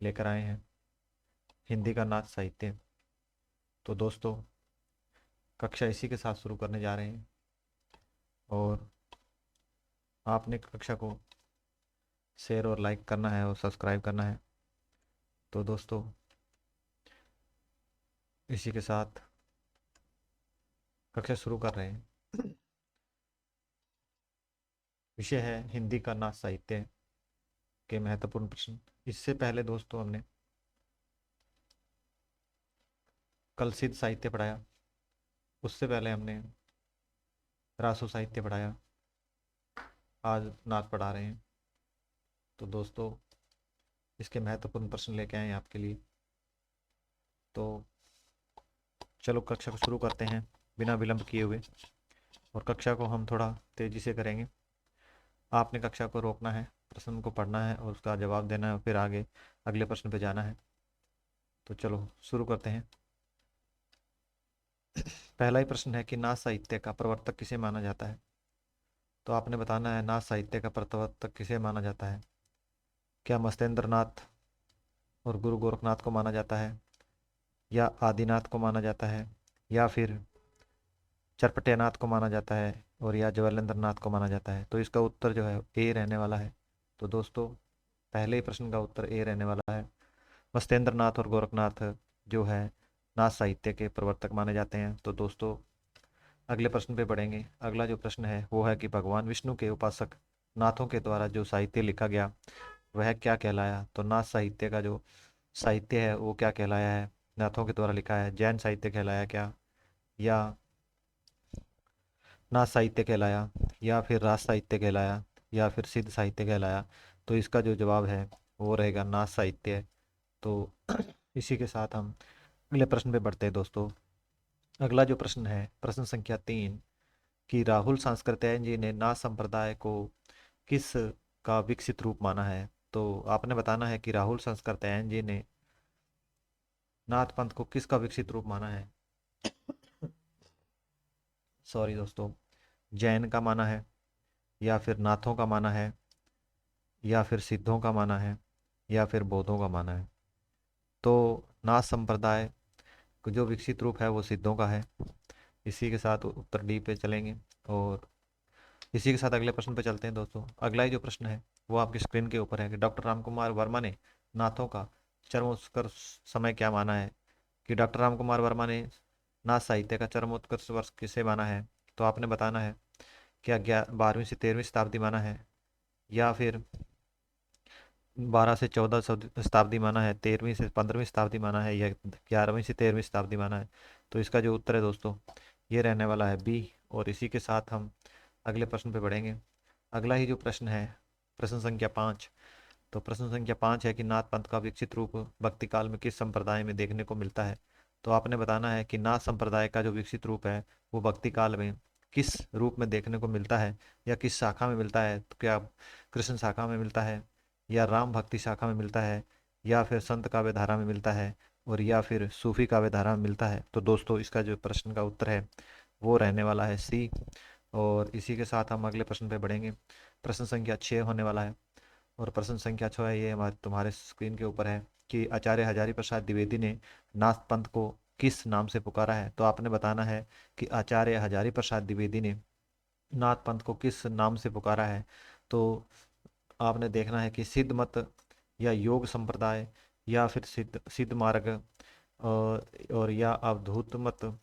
लेकर आए हैं हिंदी का नाथ साहित्य। तो दोस्तों, कक्षा इसी के साथ शुरू करने जा रहे हैं और आपने कक्षा को शेयर और लाइक करना है और सब्सक्राइब करना है। तो दोस्तों, इसी के साथ कक्षा शुरू कर रहे हैं। विषय है हिंदी का नाथ साहित्य के महत्वपूर्ण प्रश्न। इससे पहले दोस्तों हमने कल सिद्ध साहित्य पढ़ाया, उससे पहले हमने रासो साहित्य पढ़ाया, आज नाथ पढ़ा रहे हैं। तो दोस्तों, इसके महत्वपूर्ण प्रश्न लेके आए हैं आपके लिए। तो चलो कक्षा को शुरू करते हैं बिना विलंब किए हुए, और कक्षा को हम थोड़ा तेज़ी से करेंगे। आपने कक्षा को रोकना है, प्रश्न को पढ़ना है और उसका जवाब देना है, और फिर आगे अगले प्रश्न पे जाना है। तो चलो शुरू करते हैं। पहला ही प्रश्न है कि नाथ साहित्य का प्रवर्तक किसे माना जाता है। तो आपने बताना है नाथ साहित्य का प्रवर्तक किसे माना जाता है। क्या मत्स्येंद्र नाथ और गुरु गोरखनाथ को माना जाता है, या आदिनाथ को माना जाता है, या फिर चरपटेनाथ को माना जाता है, और या जवालेंद्र नाथ को माना जाता है। तो इसका उत्तर जो है ए रहने वाला है। तो दोस्तों, पहले ही प्रश्न का उत्तर ए रहने वाला है। मत्स्येंद्र नाथ और गोरखनाथ जो है नाथ साहित्य के प्रवर्तक माने जाते हैं। तो दोस्तों, अगले प्रश्न पे बढ़ेंगे। अगला जो प्रश्न है वो है कि भगवान विष्णु के उपासक नाथों के द्वारा जो साहित्य लिखा गया वह क्या कहलाया। तो नाथ साहित्य का जो साहित्य है वो क्या कहलाया है, नाथों के द्वारा लिखा है। जैन साहित्य कहलाया क्या, या नाथ साहित्य कहलाया, या फिर राज साहित्य कहलाया, या फिर सिद्ध साहित्य कहलाया। तो इसका जो जवाब है वो रहेगा नाथ साहित्य। तो इसी के साथ हम अगले प्रश्न पे बढ़ते हैं दोस्तों। अगला जो प्रश्न है प्रश्न संख्या 3, कि राहुल सांस्कृत्यायन जी ने नाथ संप्रदाय को किस का विकसित रूप माना है। तो आपने बताना है कि राहुल सांस्कृत्यायन जी ने नाथ पंथ को किसका विकसित रूप माना है। सॉरी दोस्तों, जैन का माना है, या फिर नाथों का माना है, या फिर सिद्धों का माना है, या फिर बौद्धों का माना है। तो नाथ संप्रदाय का जो विकसित रूप है वो सिद्धों का है। इसी के साथ उत्तर डी पे चलेंगे, और इसी के साथ अगले प्रश्न पे चलते हैं दोस्तों। अगला ही जो प्रश्न है वो आपकी स्क्रीन के ऊपर है कि डॉक्टर रामकुमार वर्मा ने नाथों का चरमोत्कर्ष समय क्या माना है। कि डॉक्टर रामकुमार वर्मा ने नाथ साहित्य का चरमोत्कर्ष वर्ष किसे माना है। तो आपने बताना है क्या 12वीं से 13वीं शताब्दी माना है, या फिर 12 से 14 शताब्दी माना है, 13वीं से 15वीं शताब्दी माना है, या 11वीं से 13वीं शताब्दी माना है। तो इसका जो उत्तर है दोस्तों ये रहने वाला है बी। और इसी के साथ हम अगले प्रश्न पे बढ़ेंगे। अगला ही जो प्रश्न है प्रश्न संख्या 5। तो प्रश्न संख्या 5 है कि नाथ पंथ का विकसित रूप भक्ति काल में किस संप्रदाय में देखने को मिलता है। तो आपने बताना है कि नाथ संप्रदाय का जो विकसित रूप है वो भक्ति काल में किस रूप में देखने को मिलता है, या किस शाखा में मिलता है। तो क्या कृष्ण शाखा में मिलता है, या राम भक्ति शाखा में मिलता है, या फिर संत काव्य धारा में मिलता है, और या फिर सूफी काव्य धारा में मिलता है। तो दोस्तों, इसका जो प्रश्न का उत्तर है वो रहने वाला है सी। और इसी के साथ हम अगले प्रश्न पे बढ़ेंगे। प्रश्न संख्या 6 होने वाला है, और प्रश्न संख्या 6 है ये हमारे तुम्हारे स्क्रीन के ऊपर है कि आचार्य हजारी प्रसाद द्विवेदी ने नाथ पंथ को किस नाम से पुकारा है। तो आपने बताना है कि आचार्य हजारी प्रसाद द्विवेदी ने नाथ पंथ को किस नाम से पुकारा है। तो आपने देखना है कि सिद्ध मत, या योग संप्रदाय, या फिर सिद्ध सिद्ध मार्ग, और या अवधूत मत,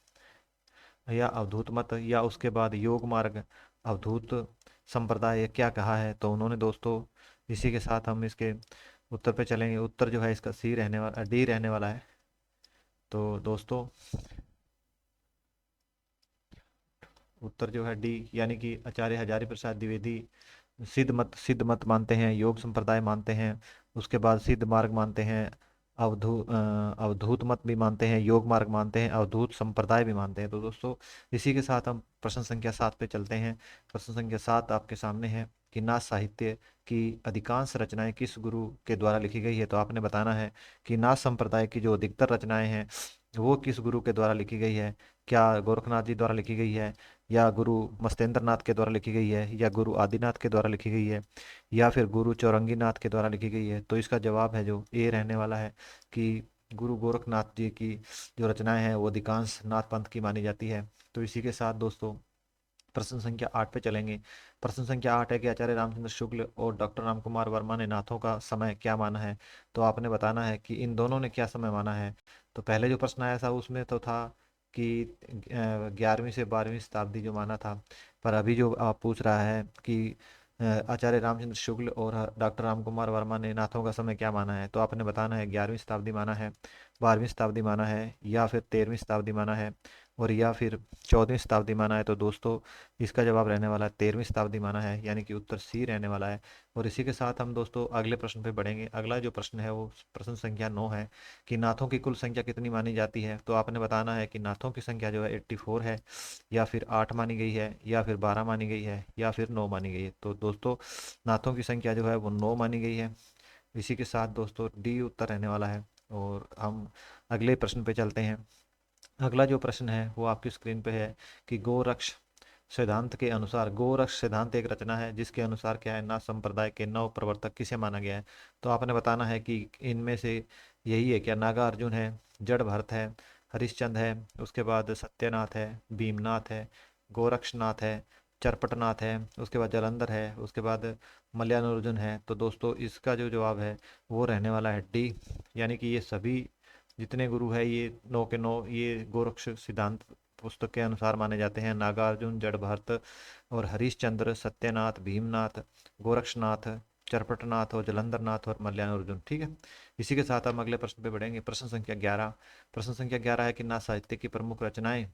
या उसके बाद योग मार्ग, अवधूत संप्रदाय क्या कहा है। तो उन्होंने दोस्तों, इसी के साथ हम इसके उत्तर पे चलेंगे। उत्तर जो है इसका सी रहने वाला, डी रहने वाला है। तो दोस्तों, उत्तर जो है डी, यानी कि आचार्य हजारी प्रसाद द्विवेदी सिद्ध मत मानते हैं, योग संप्रदाय मानते हैं, उसके बाद सिद्ध मार्ग मानते हैं, अवधूत मत भी मानते हैं, योग मार्ग मानते हैं, अवधूत संप्रदाय भी मानते हैं। तो दोस्तों, इसी के साथ हम प्रश्न संख्या 7 पे चलते हैं। प्रश्न संख्या 7 आपके सामने है कि नाथ साहित्य की अधिकांश रचनाएं किस गुरु के द्वारा लिखी गई है। तो आपने बताना है कि नाथ संप्रदाय की जो अधिकतर रचनाएं हैं वो किस गुरु के द्वारा लिखी गई है? क्या गोरखनाथ जी द्वारा लिखी गई है, या गुरु मस्तेंद्र नाथ के द्वारा लिखी गई है, या गुरु आदिनाथ के द्वारा लिखी गई है, या फिर गुरु चौरंगी नाथ के द्वारा लिखी गई है? तो इसका जवाब है जो ए रहने वाला है कि गुरु गोरखनाथ जी की जो रचनाएं हैं वो अधिकांश नाथ पंथ की मानी जाती है। तो इसी के साथ दोस्तों प्रश्न संख्या 8 पे चलेंगे। प्रश्न संख्या 8 है कि आचार्य रामचंद्र शुक्ल और डॉक्टर रामकुमार वर्मा ने नाथों का समय क्या माना है? तो आपने बताना है कि इन दोनों ने क्या समय माना है। तो पहले जो प्रश्न आया था उसमें तो था कि 11वीं से 12वीं शताब्दी जो माना था, पर अभी जो आप पूछ रहा है कि आचार्य रामचंद्र शुक्ल और डॉक्टर रामकुमार वर्मा ने नाथों का समय क्या माना है, तो आपने बताना है 11वीं शताब्दी माना है, 12वीं शताब्दी माना है, या फिर 13वीं शताब्दी माना है, और या फिर 14वीं शताब्दी माना है। तो दोस्तों इसका जवाब रहने वाला है 13वीं शताब्दी माना है, यानी कि उत्तर सी रहने वाला है। और इसी के साथ हम दोस्तों अगले प्रश्न पे बढ़ेंगे। अगला जो प्रश्न है वो प्रश्न संख्या 9 है कि नाथों की कुल संख्या कितनी मानी जाती है? तो आपने बताना है कि नाथों की संख्या जो है 84 है, या फिर 8 मानी गई है, या फिर 12 मानी गई है, या फिर 9 मानी गई है। तो दोस्तों नाथों की संख्या जो है वो 9 मानी गई है। इसी के साथ दोस्तों डी उत्तर रहने वाला है। और हम अगले प्रश्न पे चलते हैं। अगला जो प्रश्न है वो आपकी स्क्रीन पे है कि गोरक्ष सिद्धांत के अनुसार, गोरक्ष सिद्धांत एक रचना है जिसके अनुसार क्या है, नाथ संप्रदाय के नव प्रवर्तक किसे माना गया है? तो आपने बताना है कि इनमें से यही है क्या? नागा अर्जुन है, जड़ भरत है, हरिश्चंद्र है, उसके बाद सत्यनाथ है, भीमनाथ है, गोरक्षनाथ है, चरपटनाथ है, उसके बाद जलंधर है, उसके बाद मल्यानुर्जुन है। तो दोस्तों इसका जो जवाब है वो रहने वाला है डी, यानी कि ये सभी जितने गुरु है ये 9 के 9 ये गोरक्ष सिद्धांत पुस्तक के अनुसार माने जाते हैं। नागार्जुन, जड़भरत और हरिश्चंद्र, सत्यनाथ, भीमनाथ, गोरक्षनाथ, चरपटनाथ और जलंधरनाथ और मल्यानुर्जुन। ठीक है, इसी के साथ हम अगले प्रश्न पे बढ़ेंगे। प्रश्न संख्या 11। प्रश्न संख्या 11 है कि नाथ साहित्य की प्रमुख रचनाएं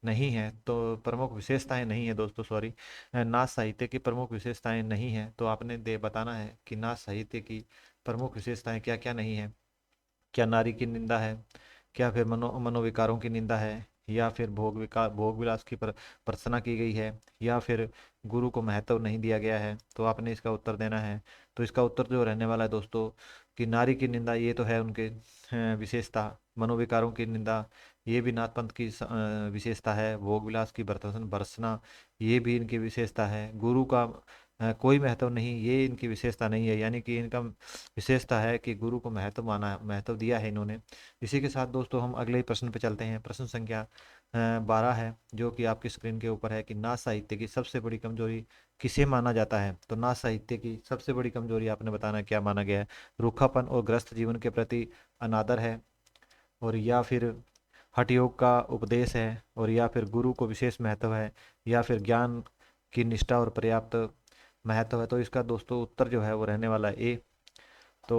नहीं है, तो प्रमुख विशेषताएं नहीं है दोस्तों, सॉरी, नाथ साहित्य की प्रमुख विशेषताएं नहीं है। तो आपने दे बताना है कि नाथ साहित्य की प्रमुख विशेषताएं क्या क्या नहीं है। क्या नारी की निंदा है, क्या फिर मनोविकारों की निंदा है, या फिर भोग विलास की भर्त्सना की गई है, या फिर गुरु को महत्व नहीं दिया गया है? तो आपने इसका उत्तर देना है। तो इसका उत्तर जो रहने वाला है दोस्तों कि नारी की निंदा ये तो है उनके विशेषता, मनोविकारों की निंदा ये भी नाथ पंथ की विशेषता है, भोग विलास की भर्त्सना ये भी इनकी विशेषता है, गुरु का कोई महत्व नहीं ये इनकी विशेषता नहीं है, यानी कि इनका विशेषता है कि गुरु को महत्व दिया है इन्होंने। इसी के साथ दोस्तों हम अगले प्रश्न पे चलते हैं। प्रश्न संख्या 12 है जो कि आपकी स्क्रीन के ऊपर है कि नाथ साहित्य की सबसे बड़ी कमजोरी किसे माना जाता है? तो नाथ साहित्य की सबसे बड़ी कमजोरी आपने बताना है क्या माना गया है। रूखापन और ग्रस्त जीवन के प्रति अनादर है, और या फिर हठ योग का उपदेश है, और या फिर गुरु को विशेष महत्व है, या फिर ज्ञान की निष्ठा और पर्याप्त महत्व है। तो इसका दोस्तों उत्तर जो है वो रहने वाला है ए। तो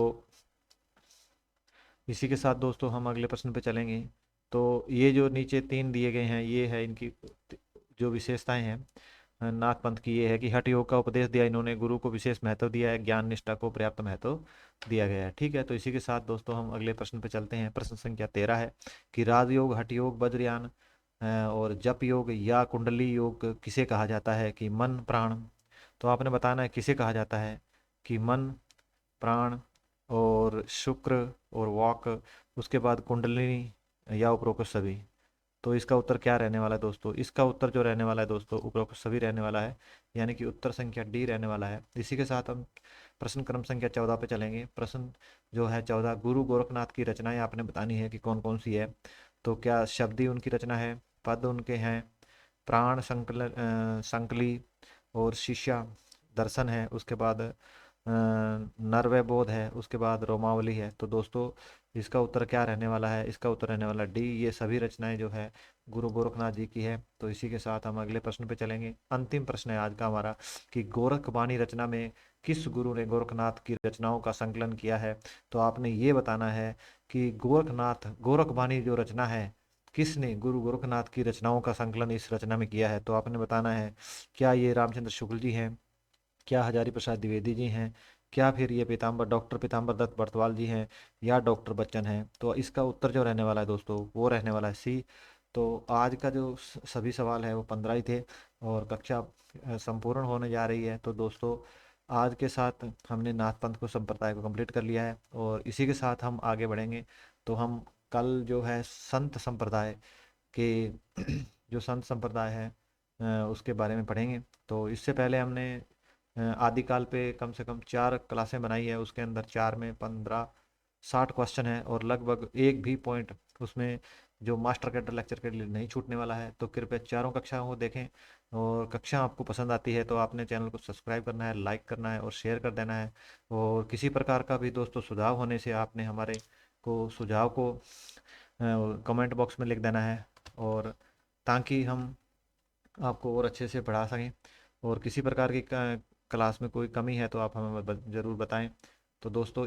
इसी के साथ दोस्तों हम अगले प्रश्न पे चलेंगे। तो ये जो नीचे तीन दिए गए हैं ये है इनकी जो विशेषताएं हैं नाथ पंथ की, ये है कि हठ योग का उपदेश दिया इन्होंने, गुरु को विशेष महत्व दिया है, ज्ञान निष्ठा को पर्याप्त महत्व दिया गया है। ठीक है, तो इसी के साथ दोस्तों हम अगले प्रश्न पे चलते हैं। प्रश्न संख्या 13 है कि राजयोग, हठ योग, वज्रयान और जप योग या कुंडली योग किसे कहा जाता है? कि मन प्राण। तो आपने बताना है किसे कहा जाता है कि मन प्राण और शुक्र और वाक, उसके बाद कुंडलिनी या उपरोक्त सभी। तो इसका उत्तर क्या रहने वाला है दोस्तों? इसका उत्तर जो रहने वाला है दोस्तों उपरोक्त सभी रहने वाला है, यानी कि उत्तर संख्या डी रहने वाला है। इसी के साथ हम प्रश्न क्रम संख्या 14 पे चलेंगे। प्रश्न जो है 14, गुरु गोरखनाथ की रचनाएं आपने बतानी है कि कौन कौन सी है। तो क्या शब्दी उनकी रचना है, पद उनके हैं, प्राण संकली और शिष्या दर्शन है, उसके बाद नरवय बोध है, उसके बाद रोमावली है। तो दोस्तों इसका उत्तर क्या रहने वाला है? इसका उत्तर रहने वाला डी, ये सभी रचनाएं जो है गुरु गोरखनाथ जी की है। तो इसी के साथ हम अगले प्रश्न पे चलेंगे। अंतिम प्रश्न है आज का हमारा कि गोरखबाणी रचना में किस गुरु ने गोरखनाथ की रचनाओं का संकलन किया है? तो आपने ये बताना है कि गोरखबाणी जो रचना है किसने गुरु गोरखनाथ की रचनाओं का संकलन इस रचना में किया है? तो आपने बताना है क्या ये रामचंद्र शुक्ल जी हैं, क्या हजारी प्रसाद द्विवेदी जी हैं, क्या फिर ये डॉक्टर पीताम्बर दत्त बर्तवाल जी हैं, या डॉक्टर बच्चन हैं? तो इसका उत्तर जो रहने वाला है दोस्तों वो रहने वाला है सी। तो आज का जो सभी सवाल है वो 15 ही थे, और कक्षा संपूर्ण होने जा रही है। तो दोस्तों आज के साथ हमने नाथ पंथ को संप्रदाय को कंप्लीट कर लिया है, और इसी के साथ हम आगे बढ़ेंगे। तो हम कल जो है संत संप्रदाय के जो संत संप्रदाय है उसके बारे में पढ़ेंगे। तो इससे पहले हमने आदिकाल पे कम से कम 4 क्लासें बनाई है, उसके अंदर 4 में 15-60 क्वेश्चन है और लगभग एक भी पॉइंट उसमें जो मास्टर कैडर लेक्चर के लिए नहीं छूटने वाला है। तो कृपया चारों कक्षाओं को देखें, और कक्षा आपको पसंद आती है तो आपने चैनल को सब्सक्राइब करना है, लाइक करना है और शेयर कर देना है। और किसी प्रकार का भी दोस्तों सुझाव होने से आपने हमारे को सुझाव को कमेंट बॉक्स में लिख देना है, और ताकि हम आपको और अच्छे से पढ़ा सकें। और किसी प्रकार की क्लास में कोई कमी है तो आप हमें ज़रूर बताएं। तो दोस्तों